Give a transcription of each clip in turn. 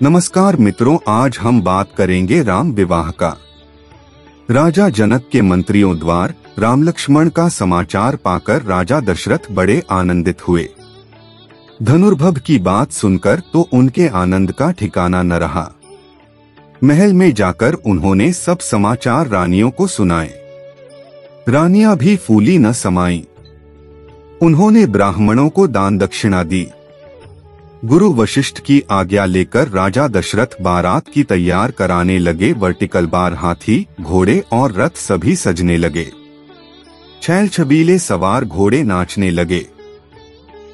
नमस्कार मित्रों, आज हम बात करेंगे राम विवाह का। राजा जनक के मंत्रियों द्वार राम लक्ष्मण का समाचार पाकर राजा दशरथ बड़े आनंदित हुए। धनुर्भव की बात सुनकर तो उनके आनंद का ठिकाना न रहा। महल में जाकर उन्होंने सब समाचार रानियों को सुनाए। रानियां भी फूली न समाईं। उन्होंने ब्राह्मणों को दान दक्षिणा दी। गुरु वशिष्ठ की आज्ञा लेकर राजा दशरथ बारात की तैयार कराने लगे। वर्टिकल बार, हाथी, घोड़े और रथ सभी सजने लगे। छैल छबीले सवार घोड़े नाचने लगे।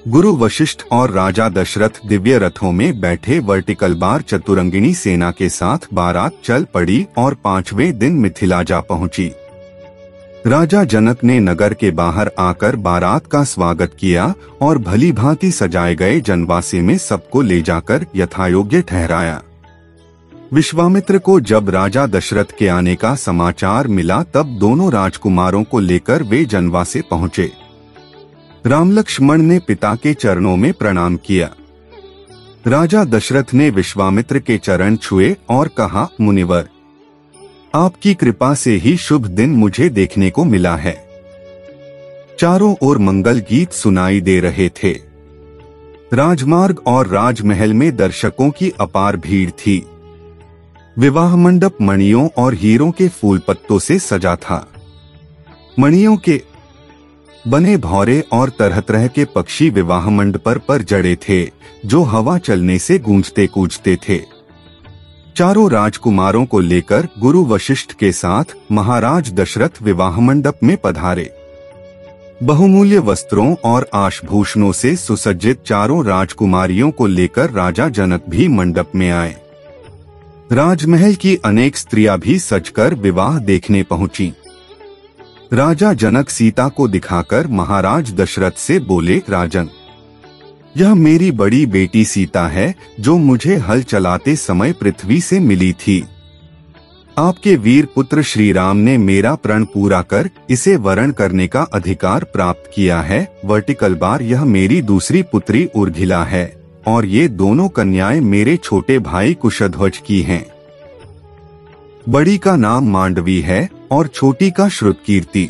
गुरु वशिष्ठ और राजा दशरथ दिव्य रथों में बैठे वर्टिकल बार चतुरंगिणी सेना के साथ बारात चल पड़ी और 5वें दिन मिथिला जा पहुंची। राजा जनक ने नगर के बाहर आकर बारात का स्वागत किया और भली भांति सजाए गए जनवासे में सबको ले जाकर यथायोग्य ठहराया। विश्वामित्र को जब राजा दशरथ के आने का समाचार मिला तब दोनों राजकुमारों को लेकर वे जनवासे पहुंचे। राम लक्ष्मण ने पिता के चरणों में प्रणाम किया। राजा दशरथ ने विश्वामित्र के चरण छुए और कहा, मुनिवर, आपकी कृपा से ही शुभ दिन मुझे देखने को मिला है। चारों ओर मंगल गीत सुनाई दे रहे थे। राजमार्ग और राजमहल में दर्शकों की अपार भीड़ थी। विवाह मंडप मणियों और हीरों के फूल पत्तों से सजा था। मणियों के बने भौरे और तरह तरह के पक्षी विवाह मंडप पर जड़े थे, जो हवा चलने से गूंजते कूजते थे। चारों राजकुमारों को लेकर गुरु वशिष्ठ के साथ महाराज दशरथ विवाह मंडप में पधारे। बहुमूल्य वस्त्रों और आशभूषणों से सुसज्जित चारों राजकुमारियों को लेकर राजा जनक भी मंडप में आए। राजमहल की अनेक स्त्रियां भी सजकर विवाह देखने पहुंची। राजा जनक सीता को दिखाकर महाराज दशरथ से बोले, राजन, यह मेरी बड़ी बेटी सीता है, जो मुझे हल चलाते समय पृथ्वी से मिली थी। आपके वीर पुत्र श्री राम ने मेरा प्रण पूरा कर इसे वरण करने का अधिकार प्राप्त किया है। वर्टिकल बार, यह मेरी दूसरी पुत्री उर्गिला है और ये दोनों कन्याएं मेरे छोटे भाई कुशध्वज की हैं। बड़ी का नाम मांडवी है और छोटी का श्रुतकीर्ति।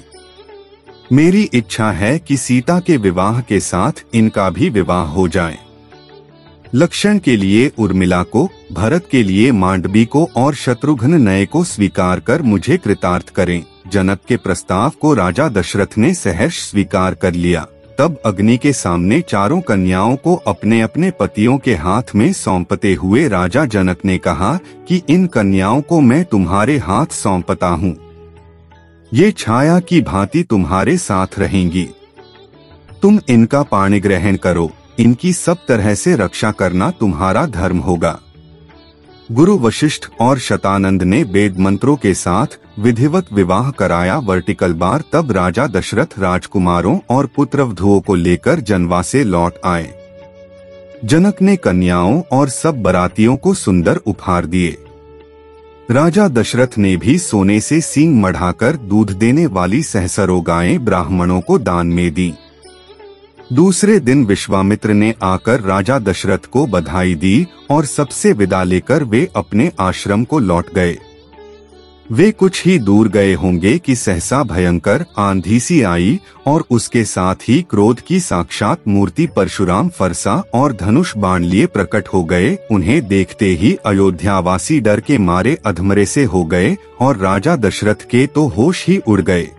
मेरी इच्छा है कि सीता के विवाह के साथ इनका भी विवाह हो जाए। लक्ष्मण के लिए उर्मिला को, भरत के लिए मांडवी को और शत्रुघ्न नये को स्वीकार कर मुझे कृतार्थ करें। जनक के प्रस्ताव को राजा दशरथ ने सहर्ष स्वीकार कर लिया। तब अग्नि के सामने चारों कन्याओं को अपने अपने पतियों के हाथ में सौंपते हुए राजा जनक ने कहा कि इन कन्याओं को मैं तुम्हारे हाथ सौंपता हूँ। ये छाया की भांति तुम्हारे साथ रहेंगी। तुम इनका पाणी ग्रहण करो। इनकी सब तरह से रक्षा करना तुम्हारा धर्म होगा। गुरु वशिष्ठ और शतानंद ने वेद मंत्रों के साथ विधिवत विवाह कराया। वर्टिकल बार, तब राजा दशरथ राजकुमारों और पुत्रवधुओं को लेकर जनवासे लौट आए। जनक ने कन्याओं और सब बरातियों को सुंदर उपहार दिए। राजा दशरथ ने भी सोने से सींग मढ़ाकर दूध देने वाली सहस्रों गायें ब्राह्मणों को दान में दी। दूसरे दिन विश्वामित्र ने आकर राजा दशरथ को बधाई दी और सबसे विदा लेकर वे अपने आश्रम को लौट गए। वे कुछ ही दूर गए होंगे कि सहसा भयंकर आंधी सी आई और उसके साथ ही क्रोध की साक्षात मूर्ति परशुराम फरसा और धनुष बाण लिए प्रकट हो गए। उन्हें देखते ही अयोध्यावासी डर के मारे अधमरे से हो गए और राजा दशरथ के तो होश ही उड़ गए।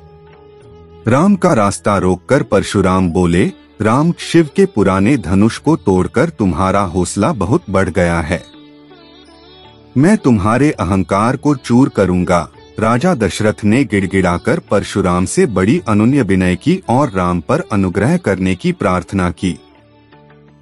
राम का रास्ता रोककर परशुराम बोले, राम, शिव के पुराने धनुष को तोड़कर तुम्हारा हौसला बहुत बढ़ गया है। मैं तुम्हारे अहंकार को चूर करूंगा। राजा दशरथ ने गिड़गिड़ाकर परशुराम से बड़ी अनुनय विनय की और राम पर अनुग्रह करने की प्रार्थना की।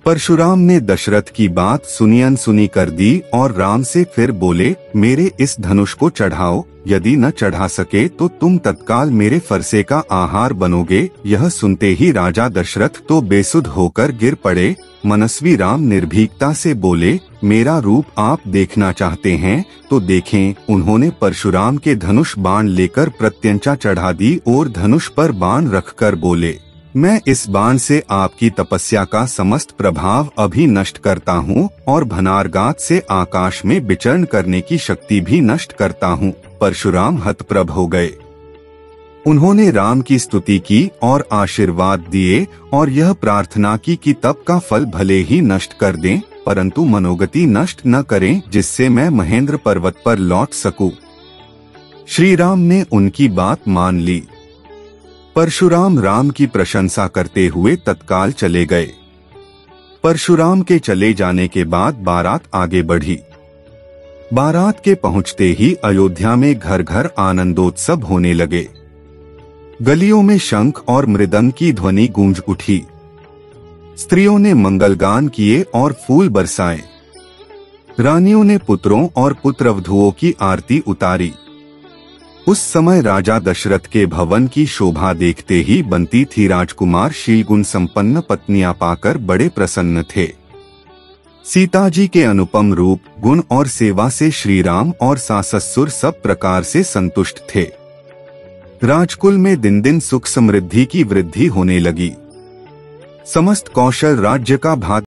परशुराम ने दशरथ की बात सुनी अनसुनी कर दी और राम से फिर बोले, मेरे इस धनुष को चढ़ाओ। यदि न चढ़ा सके तो तुम तत्काल मेरे फरसे का आहार बनोगे। यह सुनते ही राजा दशरथ तो बेसुध होकर गिर पड़े। मनस्वी राम निर्भीकता से बोले, मेरा रूप आप देखना चाहते हैं तो देखें। उन्होंने परशुराम के धनुष बाण लेकर प्रत्यंचा चढ़ा दी और धनुष पर बाण रखकर बोले, मैं इस बाण से आपकी तपस्या का समस्त प्रभाव अभी नष्ट करता हूँ और भनारगात से आकाश में विचरण करने की शक्ति भी नष्ट करता हूँ। परशुराम हतप्रभ हो गए। उन्होंने राम की स्तुति की और आशीर्वाद दिए और यह प्रार्थना की कि तप का फल भले ही नष्ट कर दें, परंतु मनोगति नष्ट न करें, जिससे मैं महेंद्र पर्वत पर लौट सकूं। श्री राम ने उनकी बात मान ली। परशुराम राम की प्रशंसा करते हुए तत्काल चले गए। परशुराम के चले जाने के बाद बारात आगे बढ़ी। बारात के पहुंचते ही अयोध्या में घर घर आनंदोत्सव होने लगे। गलियों में शंख और मृदंग की ध्वनि गूंज उठी। स्त्रियों ने मंगलगान किए और फूल बरसाए। रानियों ने पुत्रों और पुत्रवधुओं की आरती उतारी। उस समय राजा दशरथ के भवन की शोभा देखते ही बनती थी। राजकुमार शीलगुण संपन्न पत्नियां पाकर बड़े प्रसन्न थे। सीता जी के अनुपम रूप, गुण और सेवा से श्री राम और सास ससुर सब प्रकार से संतुष्ट थे। राजकुल में दिन दिन सुख समृद्धि की वृद्धि होने लगी। समस्त कौशल राज्य का भाग